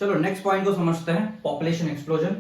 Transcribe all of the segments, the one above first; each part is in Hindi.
चलो नेक्स्ट पॉइंट को समझते हैं, population explosion.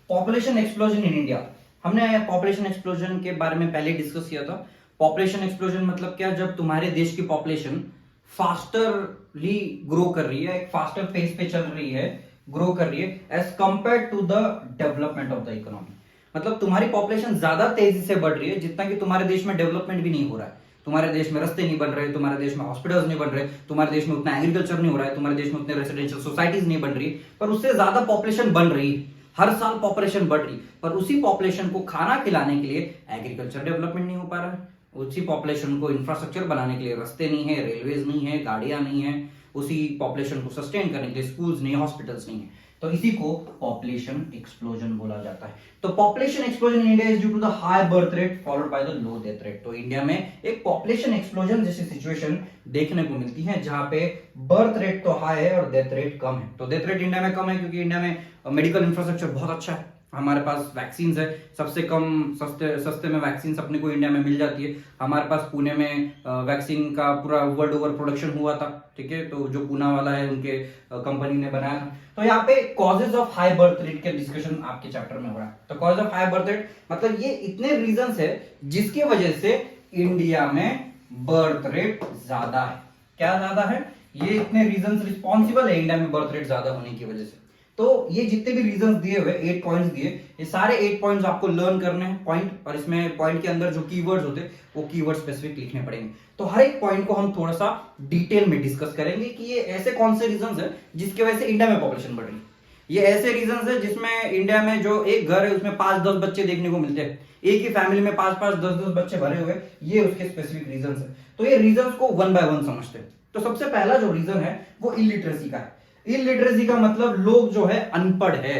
Population explosion in India. हमने पॉपुलेशन एक्सप्लोजन के बारे में पहले डिस्कस किया था। पॉपुलेशन एक्सप्लोजन मतलब क्या, जब तुम्हारे देश की पॉपुलेशन फास्टरली ग्रो कर रही है, एक फास्टर फेज पे चल रही है, ग्रो कर रही है as compare to the development of the economy. मतलब तुम्हारी पॉपुलेशन ज्यादा तेजी से बढ़ रही है जितना कि तुम्हारे देश में डेवलपमेंट भी नहीं हो रहा है। तुम्हारे देश में रास्ते नहीं बन रहे, तुम्हारे देश में हॉस्पिटल्स नहीं बन रहे, तुम्हारे देश में उतना एग्रीकल्चर नहीं हो रहा है, तुम्हारे देश में उतने रेसिडेंशियल सोसाइटीज नहीं बन रही, पर उससे ज्यादा पॉपुलेशन बन रही है। हर साल पॉपुलेशन बढ़ रही, पर उसी पॉपुलेशन को खाना खिलाने के लिए एग्रीकल्चर डेवलपमेंट नहीं हो पा रहा है। उसी पॉपुलेशन को इंफ्रास्ट्रक्चर बनाने के लिए रास्ते नहीं है, रेलवेज नहीं है, गाड़ियां नहीं है, उसी पॉपुलेशन को सस्टेन करने के लिए स्कूल्स नहीं है, हॉस्पिटल्स नहीं है। तो इसी को पॉपुलेशन एक्सप्लोजन बोला जाता है। तो population explosion in India is due to the high birth rate followed by the low death rate. तो इंडिया में एक पॉपुलेशन एक्सप्लोजन जैसी सिचुएशन देखने को मिलती है जहां पे बर्थ रेट तो हाई है और डेथ रेट कम है। तो डेथ रेट इंडिया में कम है क्योंकि इंडिया में मेडिकल इंफ्रास्ट्रक्चर बहुत अच्छा है, हमारे पास वैक्सीन है, सबसे कम सस्ते में वैक्सीन अपने को इंडिया में मिल जाती है। हमारे पास पुणे में वैक्सीन का पूरा वर्ल्ड ओवर प्रोडक्शन हुआ था, ठीक है, तो जो पूना वाला है उनके कंपनी ने बनाया था। तो यहाँ पे causes of high birth rate के डिस्कशन आपके चैप्टर में हो रहा है। तो cause of high birth rate मतलब ये इतने रीजंस है जिसकी वजह से इंडिया में बर्थ रेट ज्यादा है। क्या ज्यादा है? ये इतने रीजंस रिस्पॉन्सिबल है इंडिया में बर्थ रेट ज्यादा होने की वजह से। तो ये जितने भी रीजंस दिए हुए 8 पॉइंट्स दिए, ये सारे 8 पॉइंट्स आपको लर्न करने हैं पॉइंट, और इसमें पॉइंट के अंदर जो कीवर्ड्स होते हैं वो कीवर्ड स्पेसिफिक लिखने पड़ेंगे। तो हर एक पॉइंट को हम थोड़ा सा डिटेल में डिस्कस करेंगे कि ये ऐसे कौन से रीजंस है जिसकी वजह से इंडिया में पॉपुलेशन बढ़ रही है। ये ऐसे रीजंस है जिसमें इंडिया में जो एक घर है उसमें 5-10 बच्चे देखने को मिलते हैं, एक ही फैमिली में 5-5, 10-10 बच्चे भरे हुए, ये उसके स्पेसिफिक रीजंस है। तो ये रीजंस को वन बाय वन समझते हैं। तो सबसे पहला जो रीजन है वो इलिटरेसी का है। इलिटरेसी का मतलब लोग जो है अनपढ़ है,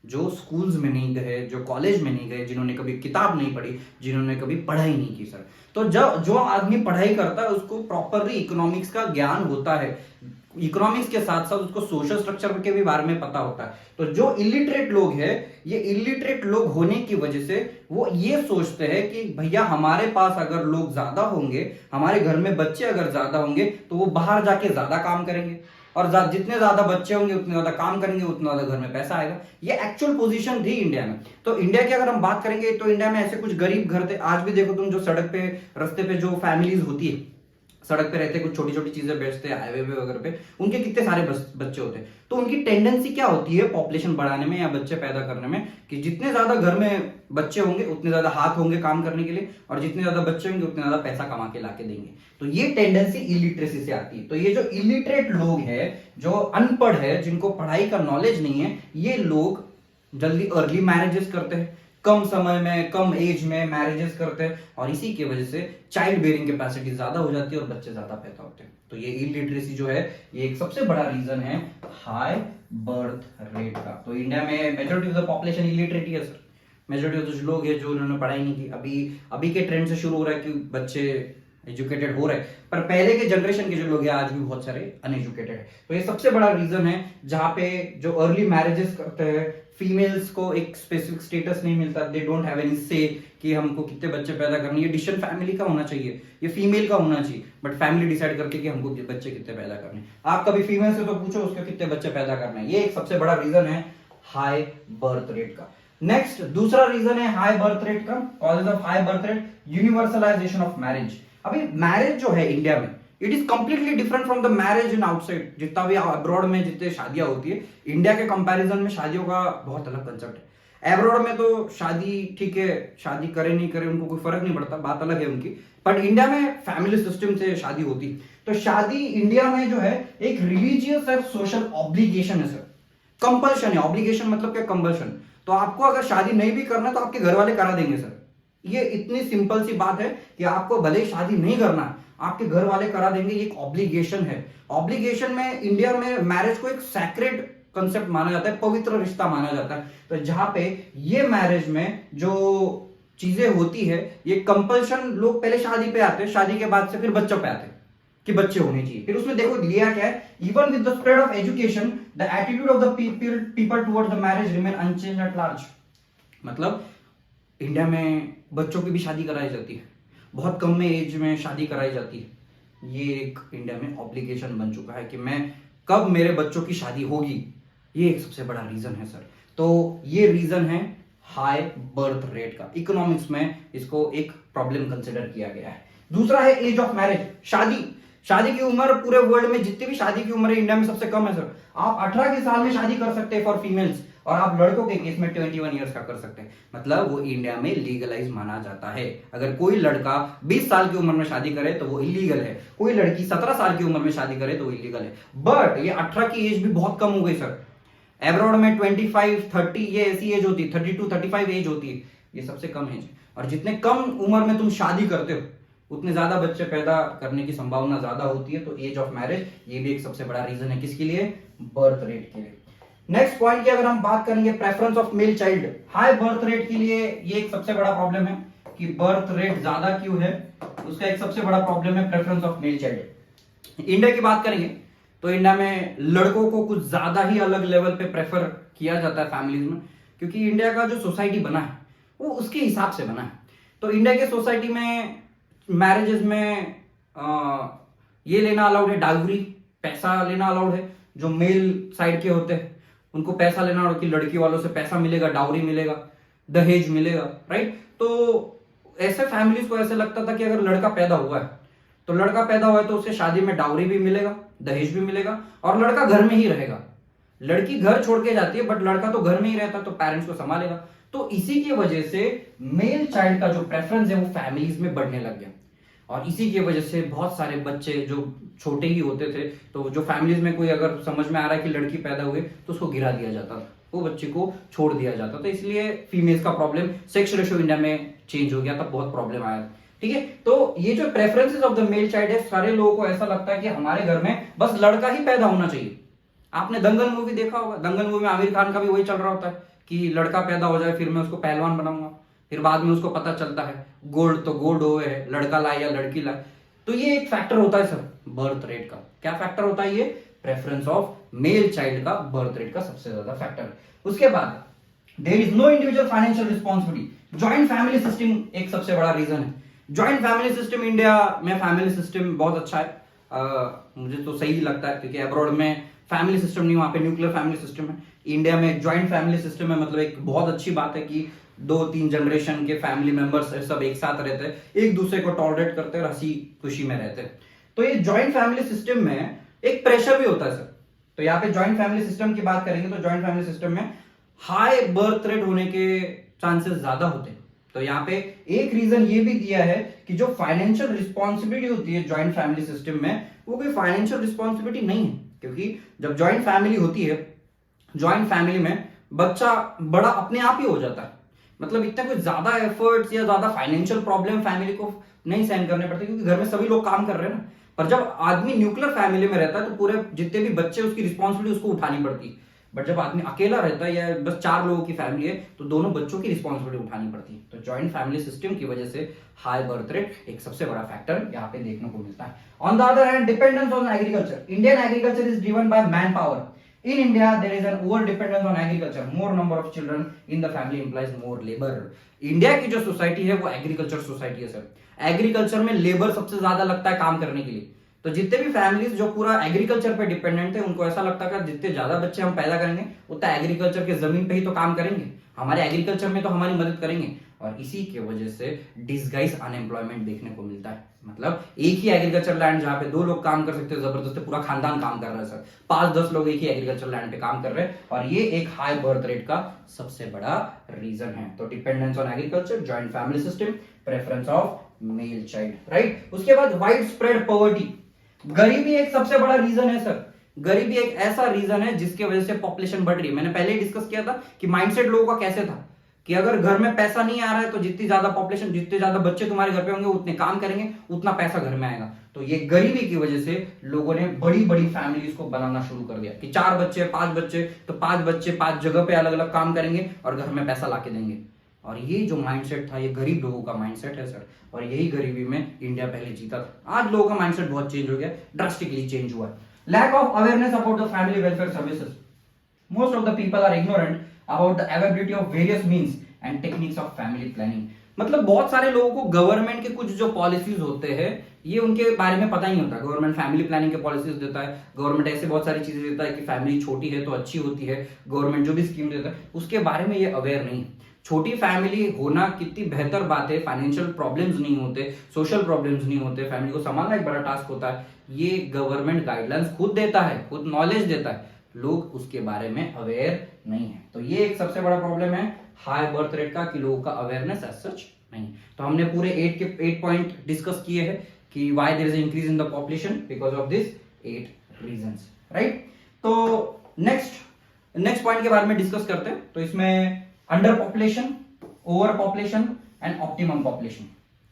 जो स्कूल्स में नहीं गए, जो कॉलेज में नहीं गए, जिन्होंने कभी किताब नहीं पढ़ी, जिन्होंने कभी पढ़ाई नहीं की सर। तो जब जो आदमी पढ़ाई करता है उसको प्रॉपरली इकोनॉमिक्स का ज्ञान होता है, इकोनॉमिक्स के साथ साथ उसको सोशल स्ट्रक्चर के भी बारे में पता होता है। तो जो इलिटरेट लोग हैं, ये इलिटरेट लोग होने की वजह से वो ये सोचते हैं कि भैया हमारे पास अगर लोग ज्यादा होंगे, हमारे घर में बच्चे अगर ज्यादा होंगे तो वो बाहर जाके ज्यादा काम करेंगे, और जितने ज्यादा बच्चे होंगे उतने ज्यादा काम करेंगे, उतना ज्यादा घर में पैसा आएगा। ये एक्चुअल पोजीशन थी इंडिया में। तो इंडिया की अगर हम बात करेंगे तो इंडिया में ऐसे कुछ गरीब घर थे। आज भी देखो तुम, जो सड़क पे रास्ते पे जो फैमिलीज होती है, सड़क पे रहते, कुछ छोटी छोटी चीजें बेचते हैं हाईवे पे वगैरह पे, उनके कितने सारे बच्चे होते हैं। तो उनकी टेंडेंसी क्या होती है पॉपुलेशन बढ़ाने में या बच्चे पैदा करने में, कि जितने ज्यादा घर में बच्चे होंगे उतने ज्यादा हाथ होंगे काम करने के लिए, और जितने ज्यादा बच्चे होंगे उतने ज्यादा पैसा कमा के लाके देंगे। तो ये टेंडेंसी इलिटरेसी से आती है। तो ये जो इलिटरेट लोग हैं, जो अनपढ़ है, जिनको पढ़ाई का नॉलेज नहीं है, ये लोग जल्दी अर्ली मैरिजेस करते हैं, कम समय में, कम एज में मैरिजेस करते हैं, और इसी की वजह से चाइल्ड बेयरिंग कैपेसिटी ज्यादा हो जाती है और बच्चे ज्यादा पैदा होते हैं। तो ये इलिटरेसी जो है ये एक सबसे बड़ा रीजन है हाई बर्थ रेट का। तो इंडिया में majority of the population illiterate है सर। मेजॉरिटी ऑफ जो लोग हैं जो उन्होंने पढ़ाई नहीं की, अभी के ट्रेंड से शुरू हो रहा है कि बच्चे एजुकेटेड हो रहे हैं, पर पहले के जनरेशन के जो लोग हैं आज भी बहुत सारे अनएजुकेटेड है। तो ये सबसे बड़ा रीजन है जहां पे जो अर्ली मैरिजेस करते हैं, फीमेल्स को एक स्पेसिफिक स्टेटस नहीं मिलता, दे डोंट हैव एनी से कि हमको कितने बच्चे पैदा करने। ये डिसीजन फैमिली का होना चाहिए, ये फीमेल का होना चाहिए, बट फैमिली डिसाइड करके कि हमको बच्चे कितने पैदा करने। आप कभी फीमेल से तो पूछो उसके कितने बच्चे पैदा करने हैं। ये एक सबसे बड़ा रीजन है हाई बर्थ रेट का। नेक्स्ट दूसरा रीजन है हाई बर्थ रेट का, causes of high birth rate, universalization of marriage. अभी मैरिज जो है इंडिया में, it is completely different from the marriage in outside. जितना भी अब्रॉड में जितने शादियां होती है, इंडिया के कंपैरिजन में शादियों का बहुत अलग कंसेप्ट है। अब्रॉड में तो शादी ठीक है, शादी करे नहीं करे उनको कोई फर्क नहीं पड़ता, बात अलग है उनकी, बट इंडिया में फैमिली सिस्टम से शादी होती है। तो शादी इंडिया में जो है एक रिलीजियस और सोशल ऑब्लिगेशन है सर, कंपल्शन है। ऑब्लिगेशन मतलब क्या? कंपल्शन। तो आपको अगर शादी नहीं भी करना तो आपके घर वाले करा देंगे सर। ये इतनी सिंपल सी बात है कि आपको भले शादी नहीं करना, आपके घर वाले करा देंगे, ये एक ऑब्लिगेशन है। ऑब्लिगेशन में इंडिया में मैरिज को एक सैक्रेड कंसेप्ट माना जाता है, पवित्र रिश्ता माना जाता है। तो जहां पे ये मैरिज में जो चीजें होती है, ये कंपल्शन, लोग पहले शादी पे आते हैं, शादी के बाद से फिर बच्चों पे आते हैं कि बच्चे होने चाहिए। फिर उसमें देखो लिया क्या है, even with the spread of education the attitude of the people towards the marriage remain unchanged at large. मतलब इंडिया में बच्चों की भी शादी कराई जाती है, बहुत कम में एज में शादी कराई जाती है। ये एक इंडिया में ऑब्लिगेशन बन चुका है कि मैं कब मेरे बच्चों की शादी होगी ये एक सबसे बड़ा रीजन है सर। तो ये रीजन है हाई बर्थ रेट का। इकोनॉमिक्स में इसको एक प्रॉब्लम कंसिडर किया गया है। दूसरा है एज ऑफ मैरिज, शादी। शादी की उम्र पूरे वर्ल्ड में जितनी भी शादी की उम्र है इंडिया में सबसे कम है सर। आप 18 के साल में शादी कर सकते हैं फॉर फीमेल्स, और आप लड़कों के केस में 21 ईयर्स का कर सकते हैं। मतलब वो इंडिया में लीगलाइज माना जाता है। अगर कोई लड़का 20 साल की उम्र में शादी करे तो वो इलीगल है, कोई लड़की 17 साल की उम्र में शादी करे तो वो इलीगल है। बट ये 18 की एज भी बहुत कम हो गई सर। एब्रॉड में 25, 30 ये ऐसी एज होती है, 32, 35 एज होती है, ये सबसे कम एज। और जितने कम उम्र में तुम शादी करते हो उतने ज्यादा बच्चे पैदा करने की संभावना ज्यादा होती है। तो एज ऑफ मैरिज ये भी एक सबसे बड़ा रीजन है, किसके लिए? बर्थ रेट के लिए। नेक्स्ट पॉइंट की अगर हम बात करेंगे, preference of male child. High birth rate के लिए ये एक सबसे बड़ा प्रॉब्लम है कि बर्थ रेट ज्यादा क्यों है, उसका एक सबसे बड़ा प्रॉब्लम है preference of male child. India की बात करेंगे तो इंडिया में लड़कों को कुछ ज्यादा ही अलग लेवल पे प्रेफर किया जाता है फैमिलीज में, क्योंकि इंडिया का जो सोसाइटी बना है वो उसके हिसाब से बना है। तो इंडिया के सोसाइटी में मैरिजेस में ये लेना अलाउड है, डाउरी, पैसा लेना अलाउड है। जो मेल साइड के होते हैं उनको पैसा लेना अलाउड, कि लड़की वालों से पैसा मिलेगा, डाउरी मिलेगा, दहेज मिलेगा, राइट। तो ऐसे फैमिलीज को ऐसे लगता था कि अगर लड़का पैदा हुआ है तो लड़का पैदा हुआ है तो उसके शादी में डाउरी भी मिलेगा, दहेज भी मिलेगा, और लड़का घर में ही रहेगा। लड़की घर छोड़ के जाती है बट लड़का तो घर में ही रहता, तो पेरेंट्स को संभालेगा। तो इसी की वजह से मेल चाइल्ड का जो प्रेफरेंस है वो फैमिलीज में बढ़ने लग गया। और इसी की वजह से बहुत सारे बच्चे जो छोटे ही होते थे, तो जो फैमिलीज में कोई अगर समझ में आ रहा है कि लड़की पैदा हुई तो उसको गिरा दिया जाता था, वो बच्चे को छोड़ दिया जाता था। इसलिए फीमेल्स का प्रॉब्लम, सेक्स रेशियो इंडिया में चेंज हो गया था, बहुत प्रॉब्लम आया। ठीक है, तो ये जो preferences of the male child है, सारे लोगों को ऐसा लगता है कि हमारे घर में बस लड़का ही पैदा होना चाहिए। आपने दंगल मूवी देखा होगा, दंगल मूवी में आमिर खान का भी वही चल रहा होता है कि लड़का पैदा हो जाए फिर मैं उसको पहलवान बनाऊंगा। फिर बाद में उसको पता चलता है गोल्ड तो गोल्ड हो है, लड़का लाए या लड़की लाए। तो ये एक फैक्टर होता है सर बर्थ रेट का। क्या फैक्टर होता है ये? प्रेफरेंस ऑफ मेल चाइल्ड का बर्थ रेट का सबसे ज्यादा फैक्टर। उसके बाद there is no individual financial responsibility. Joint family system एक सबसे बड़ा रीजन है। ज्वाइंट फैमिली सिस्टम, इंडिया में फैमिली सिस्टम बहुत अच्छा है, मुझे तो सही लगता है, क्योंकि अब्रॉड में फैमिली सिस्टम नहीं, वहां पे न्यूक्लियर फैमिली सिस्टम है। इंडिया में ज्वाइंट फैमिली सिस्टम है, मतलब एक बहुत अच्छी बात है कि 2-3 जनरेशन के फैमिली मेंबर्स सब एक साथ रहते हैं, एक दूसरे को टॉलरेट करते हैं और हंसी खुशी में रहते हैं। तो ये ज्वाइंट फैमिली सिस्टम में एक प्रेशर भी होता है सर। तो यहाँ पे ज्वाइंट फैमिली सिस्टम की बात करेंगे तो ज्वाइंट फैमिली सिस्टम में हाई बर्थ रेट होने के चांसेस ज्यादा होते हैं। तो यहाँ पे एक रीजन ये भी दिया है कि जो फाइनेंशियल रिस्पॉन्सिबिलिटी होती है ज्वाइंट फैमिली सिस्टम में, वो कोई फाइनेंशियल रिस्पॉन्सिबिलिटी नहीं है। क्योंकि जब ज्वाइंट फैमिली होती है, ज्वाइंट फैमिली में बच्चा बड़ा अपने आप ही हो जाता है। मतलब इतना कोई ज्यादा एफर्ट्स या ज्यादा फाइनेंशियल प्रॉब्लम फैमिली को नहीं सहन करने पड़ते, क्योंकि घर में सभी लोग काम कर रहे हैं ना। पर जब आदमी न्यूक्लियर फैमिली में रहता है तो पूरे जितने भी बच्चे उसकी रिस्पॉन्सिबिलिटी उसको उठानी पड़ती है। बट जब आदमी अकेला रहता है या बस 4 लोगों की फैमिली है तो दोनों बच्चों की रिस्पॉन्सिबिलिटी उठानी पड़ती है। तो ज्वाइंट फैमिली सिस्टम की वजह से हाई बर्थ रेट एक सबसे बड़ा फैक्टर यहाँ पे देखने को मिलता है। On the other hand, dependence on agriculture. Indian agriculture is driven by man power. In India, there is an over dependence on agriculture. More number of children in the family implies more labor. India की जो सोसाइटी है वो एग्रीकल्चर सोसाइटी है सर। एग्रीकल्चर में लेबर सबसे ज्यादा लगता है काम करने के लिए। तो जितने भी फैमिलीज जो पूरा एग्रीकल्चर पे डिपेंडेंट है, उनको ऐसा लगता है कि जितने ज्यादा बच्चे हम पैदा करेंगे उतना एग्रीकल्चर के जमीन पे ही तो काम करेंगे, हमारे एग्रीकल्चर में तो हमारी मदद करेंगे। और इसी की वजह से डिसगाइज अनएम्प्लॉयमेंट देखने को मिलता है। मतलब एक ही एग्रीकल्चर लैंड जहां पे 2 लोग काम कर सकते हैं, जबरदस्ती पूरा खानदान काम कर रहा है सर। 5-10 लोग एक ही एग्रीकल्चर लैंड पे काम कर रहे हैं, और ये एक हाई बर्थ रेट का सबसे बड़ा रीजन है। तो dependence on agriculture, joint family system, preference of male child, right. उसके बाद वाइड स्प्रेड पॉवर्टी। गरीबी एक सबसे बड़ा रीजन है सर। गरीबी एक ऐसा रीजन है जिसकी वजह से पॉपुलेशन बढ़ रही है। मैंने पहले ही डिस्कस किया था कि माइंडसेट लोगों का कैसे था कि अगर घर में पैसा नहीं आ रहा है तो जितनी ज्यादा पॉपुलेशन, जितने ज्यादा बच्चे तुम्हारे घर पे होंगे उतने काम करेंगे, उतना पैसा घर में आएगा। तो ये गरीबी की वजह से लोगों ने बड़ी बड़ी फैमिलीज को बनाना शुरू कर दिया कि 4 बच्चे 5 बच्चे, तो 5 बच्चे 5 जगह पे अलग अलग काम करेंगे और घर में पैसा लाके देंगे। और ये जो माइंडसेट था ये गरीब लोगों का माइंडसेट है सर, और यही गरीबी में इंडिया पहले जीता था। आज लोगों का माइंडसेट बहुत चेंज हो गया, ड्रास्टिकली चेंज हुआ है। Lack of awareness about the family welfare services. Most of the people are ignorant about the availability of various means and techniques of family planning. मतलब बहुत सारे लोगों को गवर्नमेंट के कुछ जो पॉलिसीज होते हैं ये उनके बारे में पता ही नहीं होता। गवर्नमेंट फैमिली प्लानिंग के पॉलिसीज देता है, गवर्नमेंट ऐसे बहुत सारी चीजें देता है कि फैमिली छोटी है तो अच्छी होती है, गवर्नमेंट जो भी स्कीम देता है उसके बारे में ये अवेयर नहीं है। छोटी फैमिली होना कितनी बेहतर बात है, फाइनेंशियल प्रॉब्लम्स नहीं होते, सोशल प्रॉब्लम्स नहीं होते, फैमिली को संभालना एक बड़ा टास्क होता है, ये गवर्नमेंट गाइडलाइंस खुद देता है, खुद नॉलेज देता है, लोग उसके बारे में अवेयर नहीं है। तो ये एक सबसे बड़ा प्रॉब्लम है हाई बर्थ रेट का, कि लोगों का अवेयरनेस एज सच नहीं। तो हमने पूरे 8 पॉइंट डिस्कस किए हैं कि why there is increase in the population because of this 8 reasons, right. तो नेक्स्ट पॉइंट के बारे में डिस्कस करते हैं। तो इसमें under population, over population and optimum population.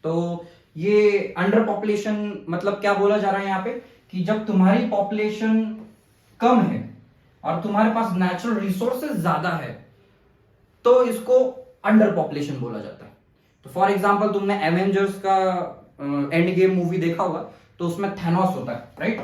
तो ये अंडर पॉपुलेशन मतलब क्या बोला जा रहा है यहाँ पे, कि जब तुम्हारी पॉपुलेशन कम है और तुम्हारे पास नेचुरल रिसोर्सेज ज्यादा है तो इसको अंडर पॉपुलेशन बोला जाता है। तो फॉर एग्जांपल तुमने एवेंजर्स का एंड गेम मूवी देखा होगा, तो उसमें थैनोस होता है, राइट।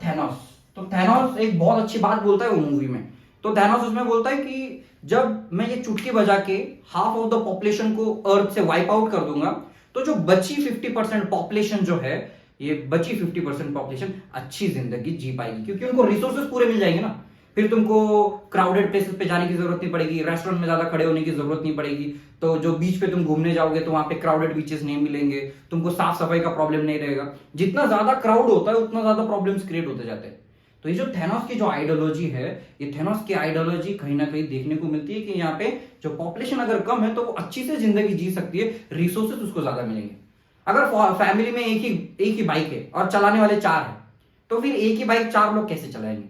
थैनोस, तो थैनोस एक बहुत अच्छी बात बोलता है वो मूवी में। तो थैनोस उसमें बोलता है कि जब मैं ये चुटकी बजा के हाफ ऑफ द पॉपुलेशन को अर्थ से वाइप आउट कर दूंगा, तो जो बची 50% पॉपुलेशन जो है, ये बची 50% पॉपुलेशन अच्छी जिंदगी जी पाएगी, क्योंकि उनको रिसोर्सेज पूरे मिल जाएंगे ना। फिर तुमको क्राउडेड प्लेसेस पे जाने की जरूरत नहीं पड़ेगी, रेस्टोरेंट में ज्यादा खड़े होने की जरूरत नहीं पड़ेगी। तो जो बीच पे तुम घूमने जाओगे तो वहां पे क्राउडेड बीचेस नहीं मिलेंगे, तुमको साफ सफाई का प्रॉब्लम नहीं रहेगा। जितना ज्यादा क्राउड होता है उतना ज्यादा प्रॉब्लम्स क्रिएट होते जाते हैं। तो ये जो थैनोस की जो आइडियोलॉजी है, ये थैनोस की आइडियोलॉजी कहीं ना कहीं देखने को मिलती है कि यहाँ पे जो पॉपुलेशन अगर कम है तो वो अच्छी से जिंदगी जी सकती है, रिसोर्सेज उसको ज्यादा मिलेंगे। अगर फैमिली में एक ही बाइक है और चलाने वाले 4 है, तो फिर एक ही बाइक 4 लोग कैसे चलाएंगे?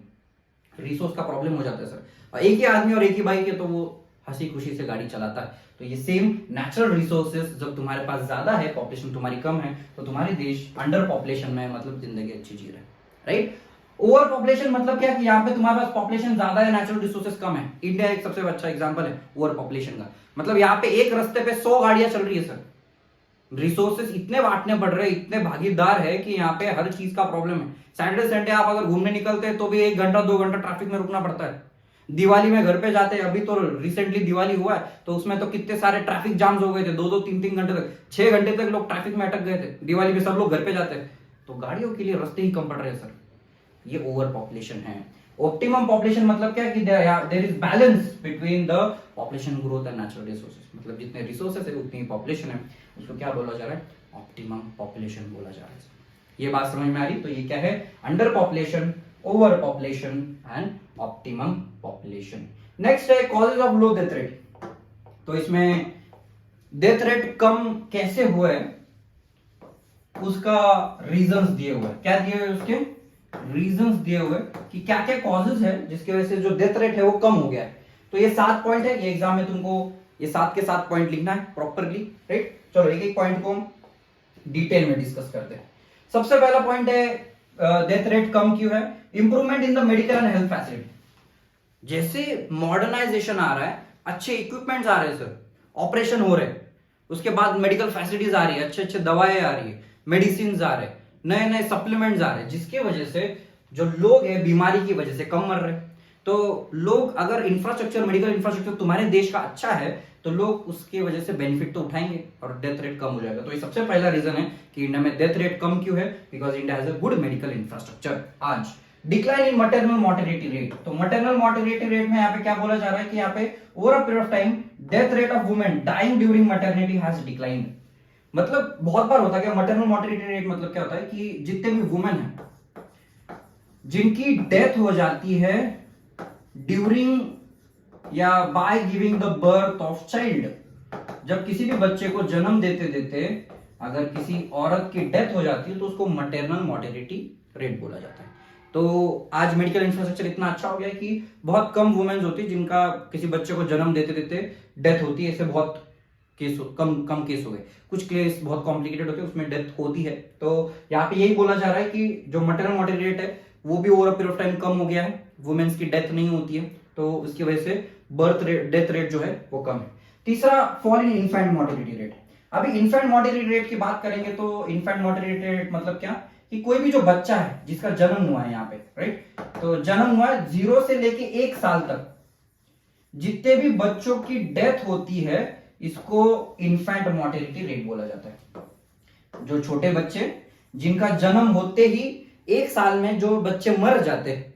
रिसोर्स का प्रॉब्लम हो जाता है सर। और एक ही आदमी और एक ही बाइक है तो वो हंसी खुशी से गाड़ी चलाता है। तो ये सेम नेचुरल रिसोर्सेज जब तुम्हारे पास ज्यादा है, पॉपुलेशन तुम्हारी कम है, तो तुम्हारे देश अंडर पॉपुलेशन में मतलब जिंदगी अच्छी जी रहा है, राइट। ओवर पॉपुलेशन मतलब क्या, कि यहाँ पे तुम्हारे पास पॉपुलेशन ज्यादा है, नेचुरल रिसोर्सेज कम है। इंडिया एक सबसे अच्छा एग्जांपल है ओवर पॉपुलेशन का। मतलब यहाँ पे एक रास्ते पे 100 गाड़ियां चल रही है सर। रिसोर्सेज इतने बांटने पड़ रहे हैं, इतने भागीदार है कि यहाँ पे हर चीज का प्रॉब्लम है। सैटरडे संडे आप अगर घूमने निकलते हैं तो भी 1 घंटा 2 घंटा ट्रैफिक में रुकना पड़ता है। दिवाली में घर पे जाते हैं, अभी तो रिसेंटली दिवाली हुआ है तो उसमें तो कितने सारे ट्रैफिक जाम्स हो गए थे, 2-2 3-3 घंटे तक, 6 घंटे तक लोग ट्रैफिक में अटक गए थे। दिवाली में सब लोग घर पे जाते हैं तो गाड़ियों के लिए रास्ते ही कम पड़ रहे हैं सर। ये ओवर पॉपुलेशन है। ऑप्टिमम पॉपुलेशन मतलब क्या, कि there is balance between the population growth and natural resources. मतलब जितने रिसोर्सेज है उतनी पॉपुलेशन है, उसको क्या बोला जा रहा है? ऑप्टिमम पॉपुलेशन बोला जा रहा है। ये बात समझ में आ रही? तो ये क्या है? Under population, over population and optimum population. Next है causes of low death rate. तो इसमें डेथ रेट कम कैसे हुआ है उसका रीजंस दिए हुए हैं। क्या दिए हुए? उसके रीजंस दिए हुए कि क्या क्या कॉजेज है जिसकी वजह से जो डेथ रेट है वो कम हो गया है। तो ये 7 पॉइंट है। ये एग्जाम में तुमको ये 7 के 7 पॉइंट लिखना है प्रॉपरली, राइट। चलो एक एक पॉइंट को हम डिटेल में डिस्कस करते हैं। सबसे पहला पॉइंट है डेथ रेट कम क्यों है? Improvement in the medical and health facility. जैसे मॉडर्नाइजेशन आ रहा है, अच्छे इक्विपमेंट्स आ रहे हैं सर, ऑपरेशन हो रहे हैं, उसके बाद मेडिकल फैसिलिटीज आ रही है, अच्छे अच्छे दवाएं आ रही है, मेडिसिन आ रहे हैं, नए नए सप्लीमेंट्स आ रहे हैं, जिसकी वजह से जो लोग हैं बीमारी की वजह से कम मर रहे हैं। तो लोग अगर इंफ्रास्ट्रक्चर, मेडिकल इंफ्रास्ट्रक्चर तुम्हारे देश का अच्छा है तो लोग उसके वजह से बेनिफिट तो उठाएंगे और डेथ रेट कम हो जाएगा। तो ये सबसे पहला रीजन है कि इंडिया में डेथ रेट कम क्यों है, because India has a good medical infrastructure. आज decline in maternal mortality rate. तो मैटरनल मोर्टेलिटी रेट में यहाँ पे क्या बोला जा रहा है कि यहाँ पे over a period of time death rate of women dying during maternity has declined. मतलब बहुत बार होता है मैटरनल मोर्टेलिटी रेट मतलब क्या होता है कि जितने भी वुमेन है जिनकी डेथ हो जाती है ड्यूरिंग या by giving the birth of child, जब किसी भी बच्चे को जन्म देते देते अगर किसी औरत की डेथ हो जाती है तो उसको मैटरनल मोर्टेलिटी रेट बोला जाता है। तो आज मेडिकल इंफ्रास्ट्रक्चर इतना अच्छा हो गया है कि बहुत कम वुमेन्स होती है जिनका किसी बच्चे को जन्म देते देते डेथ होती है। ऐसे बहुत केस कम केस हो गए। कुछ केस बहुत कॉम्प्लिकेटेड होते हैं, उसमें डेथ होती है। तो यहाँ पे यही बोला जा रहा है कि जो मैटरनल मोर्टेलिटी रेट है वो भी over a period of time कम हो गया है, वुमेन्स की डेथ नहीं होती है, तो उसकी वजह से बर्थ रेट, डेथ रेट जो है वो कम है। तीसरा, fall in infant mortality rate. अभी इन्फेंट मोर्टेलिटी रेट की बात करेंगे तो इन्फेंट मोर्टेलिटी रेट मतलब क्या, कि कोई भी जो बच्चा है जिसका जन्म हुआ है यहाँ पे, राइट, तो जन्म हुआ है 0 से लेके 1 साल तक जितने भी बच्चों की डेथ होती है इसको इन्फेंट मोर्टेलिटी रेट बोला जाता है। जो छोटे बच्चे जिनका जन्म होते ही 1 साल में जो बच्चे मर जाते हैं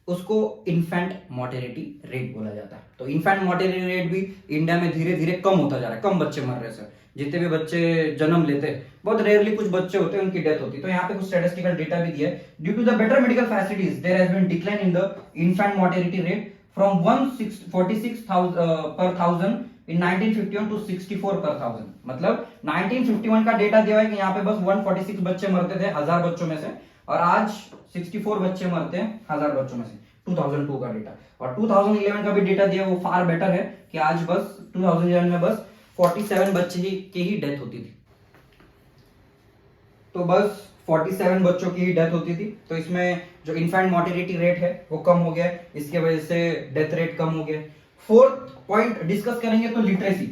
उसको इन्फेंट मोर्टेलिटी रेट बोला जाता है। तो इन्फेंट मोर्टेलिटी रेट भी इंडिया में धीरे धीरे कम होता जा रहा है, कम बच्चे मर रहे हैं। जितने भी बच्चे जन्म लेते हैं, बहुत रेयरली कुछ बच्चे होते हैं उनकी डेथ होती है। तो यहाँ पे कुछ स्टैटिस्टिकल डेटा भी दिया है, due to the better medical facilities there has been decline in the infant mortality rate from 146,000 पर थाउजेंड इन 1951 टू 64 पर थाउजेंड। मतलब 1951 का डेटा दिया है कि यहाँ पे बस 146 बच्चे मरते थे 1000 बच्चों में से, और आज 64 बच्चे मरते हैं 1000 बच्चों में से। 2002 का डेटा, और 2011 का भी डेटा दिया वो फार बेटर है कि आज बस 2011 में बस 47 बच्चे की ही डेथ होती थी। तो बस 47 बच्चों की ही डेथ होती थी। तो इसमें जो इन्फेंट मोर्टेलिटी रेट है वो कम हो गया, इसके वजह से डेथ रेट कम हो गया। फोर्थ पॉइंट डिस्कस करेंगे तो लिटरेसी।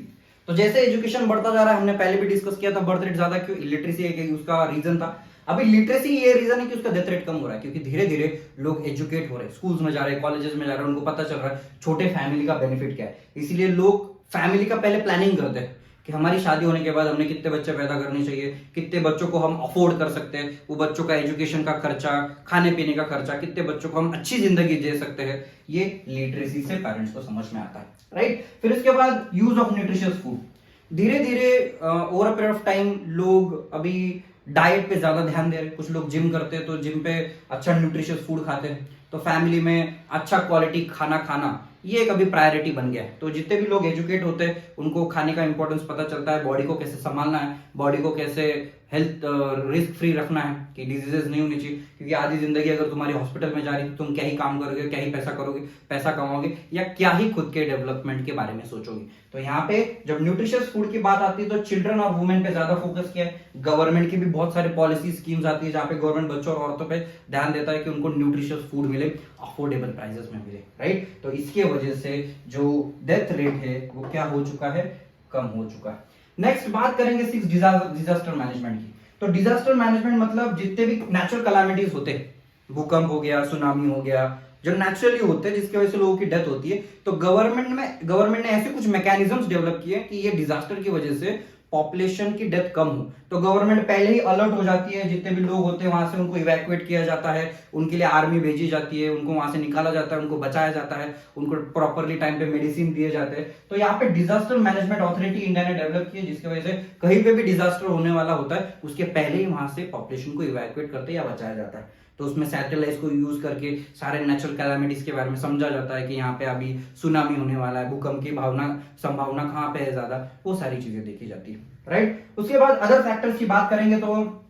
तो जैसे एजुकेशन बढ़ता जा रहा है, हमने पहले भी डिस्कस किया था बर्थ रेट ज्यादा क्यों, लिटरेसी एक उसका रीजन था। अभी लिटरेसी ये रीजन है कि उसका डेथ रेट कम हो रहा है, क्योंकि धीरे धीरे लोग एजुकेट हो रहे हैं, स्कूल्स में जा रहे हैं, कॉलेजेस में जा रहे हैं, उनको पता चल रहा है छोटे फैमिली का बेनिफिट क्या है। इसीलिए लोग फैमिली का पहले प्लानिंग करते हैं कि हमारी शादी होने के बाद हमने कितने बच्चे पैदा करने चाहिए, कितने बच्चों को हम अफोर्ड कर सकते हैं, वो बच्चों का एजुकेशन का खर्चा, खाने पीने का खर्चा, कितने बच्चों को हम अच्छी जिंदगी दे सकते हैं। ये लिटरेसी से पेरेंट्स को समझ में आता है, राइट। फिर इसके बाद यूज ऑफ न्यूट्रिशियस फूड। धीरे धीरे over a period of time लोग अभी डाइट पे ज्यादा ध्यान दे रहे हैं। कुछ लोग जिम करते हैं तो जिम पे अच्छा न्यूट्रिशियस फूड खाते हैं, तो फैमिली में अच्छा क्वालिटी खाना खाना ये एक अभी प्रायोरिटी बन गया है। तो जितने भी लोग एजुकेट होते हैं उनको खाने का इंपॉर्टेंस पता चलता है, बॉडी को कैसे संभालना है, बॉडी को कैसे हेल्थ रिस्क फ्री रखना है कि डिजीजेस नहीं होनी चाहिए। क्योंकि आधी जिंदगी अगर तुम्हारी हॉस्पिटल में जा रही है तुम क्या ही काम करोगे, क्या ही पैसा करोगे, पैसा कमाओगे, या क्या ही खुद के डेवलपमेंट के बारे में सोचोगे। तो यहाँ पे जब न्यूट्रिशियस फूड की बात आती है तो चिल्ड्रन और वुमेन पे ज्यादा फोकस किया है। गवर्नमेंट की भी बहुत सारे पॉलिसी स्कीम्स आती है जहाँ पे गवर्नमेंट बच्चों और औरतों पे ध्यान देता है कि उनको न्यूट्रिशियस फूड मिले, अफोर्डेबल प्राइसेस में मिले, राइट। तो इसके वजह से जो डेथ रेट है वो क्या हो चुका है, कम हो चुका है। नेक्स्ट बात करेंगे 6 डिजास्टर मैनेजमेंट की। तो डिजास्टर मैनेजमेंट मतलब जितने भी नेचुरल कैलामिटीज होते हैं, भूकंप हो गया, सुनामी हो गया, जो नेचुरली होते हैं जिसकी वजह से लोगों की डेथ होती है, तो गवर्नमेंट ने ऐसे कुछ मैकेनिज्म्स डेवलप किए कि ये डिजास्टर की वजह से पॉपुलेशन की डेथ कम हो। तो गवर्नमेंट पहले ही अलर्ट हो जाती है, जितने भी लोग होते हैं वहां से उनको इवैक्यूएट किया जाता है, उनके लिए आर्मी भेजी जाती है, उनको वहां से निकाला जाता है, उनको बचाया जाता है, उनको प्रॉपरली टाइम पे मेडिसिन दिए जाते हैं। तो यहाँ पे डिजास्टर मैनेजमेंट अथॉरिटी इंडिया ने डेवलप की है, जिसकी वजह से कहीं पे भी डिजास्टर होने वाला होता है उसके पहले ही वहां से पॉपुलेशन को इवैक्यूएट करते या बचाया जाता है। तो उसमें सैटेलाइट को यूज करके सारे नेचुरल कैलामिटीज के बारे में समझा जाता है कि यहाँ पे अभी सुनामी होने वाला है, भूकंप की संभावना कहाँ पे है ज्यादा, वो सारी चीजें देखी जाती है, राइट। उसके बाद अदर फैक्टर्स की बात करेंगे तो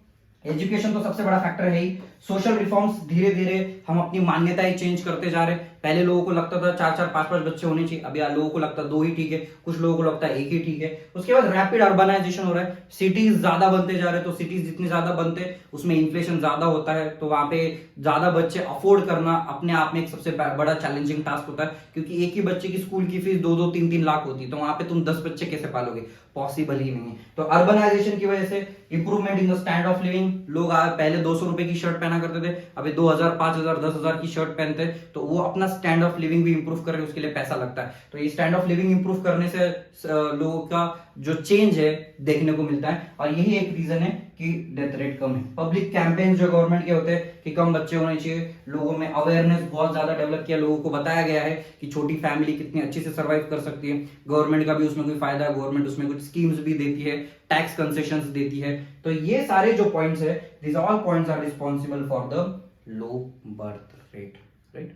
एजुकेशन तो सबसे बड़ा फैक्टर है ही। सोशल रिफॉर्म्स, धीरे धीरे हम अपनी मान्यताएं चेंज करते जा रहे हैं। पहले लोगों को लगता था 4-4, 5-5 बच्चे होने चाहिए, अभी लोगों को लगता है 2 ही ठीक है, कुछ लोगों को लगता है 1 ही ठीक है। उसके बाद रैपिड अर्बनाइजेशन हो रहा है, सिटीज ज्यादा बनते जा रहे हैं, तो सिटीज जितनी ज्यादा बनते उसमें इन्फ्लेशन ज्यादा होता है, तो वहां पे ज्यादा बच्चे अफोर्ड करना अपने आप में एक सबसे बड़ा चैलेंजिंग टास्क होता है, क्योंकि एक ही बच्चे की स्कूल की फीस 2-2, 3-3 लाख होती है, तो वहां पे तुम 10 बच्चे कैसे पालोगे, पॉसिबल ही नहीं है। तो अर्बनाइजेशन की वजह से improvement in the standard of living, लोग पहले 200 रुपए की शर्ट पहना करते थे, अभी 2000, 5000, 10,000 की शर्ट पहनते हैं, तो वो अपना स्टैंड ऑफ लिविंग भी इंप्रूव कर रहे हैं, उसके लिए पैसा लगता है। तो ये स्टैंड ऑफ लिविंग इंप्रूव करने से लोगों का जो चेंज है देखने को मिलता है, और यही एक रीजन है कि डेथ रेट कम है। पब्लिक कैंपेन जो गवर्नमेंट के होते हैं कि कम बच्चे होने चाहिए, लोगों में अवेयरनेस बहुत ज्यादा डेवलप किया, लोगों को बताया गया है कि छोटी फैमिली कितनी अच्छी से सर्वाइव कर सकती है। गवर्नमेंट का भी उसमें कोई फायदा है, गवर्नमेंट उसमें कुछ स्कीम्स भी देती है, टैक्स कंसेशंस देती है। तो ये सारे जो पॉइंट्स है, this all points are responsible for the low birth rate, right.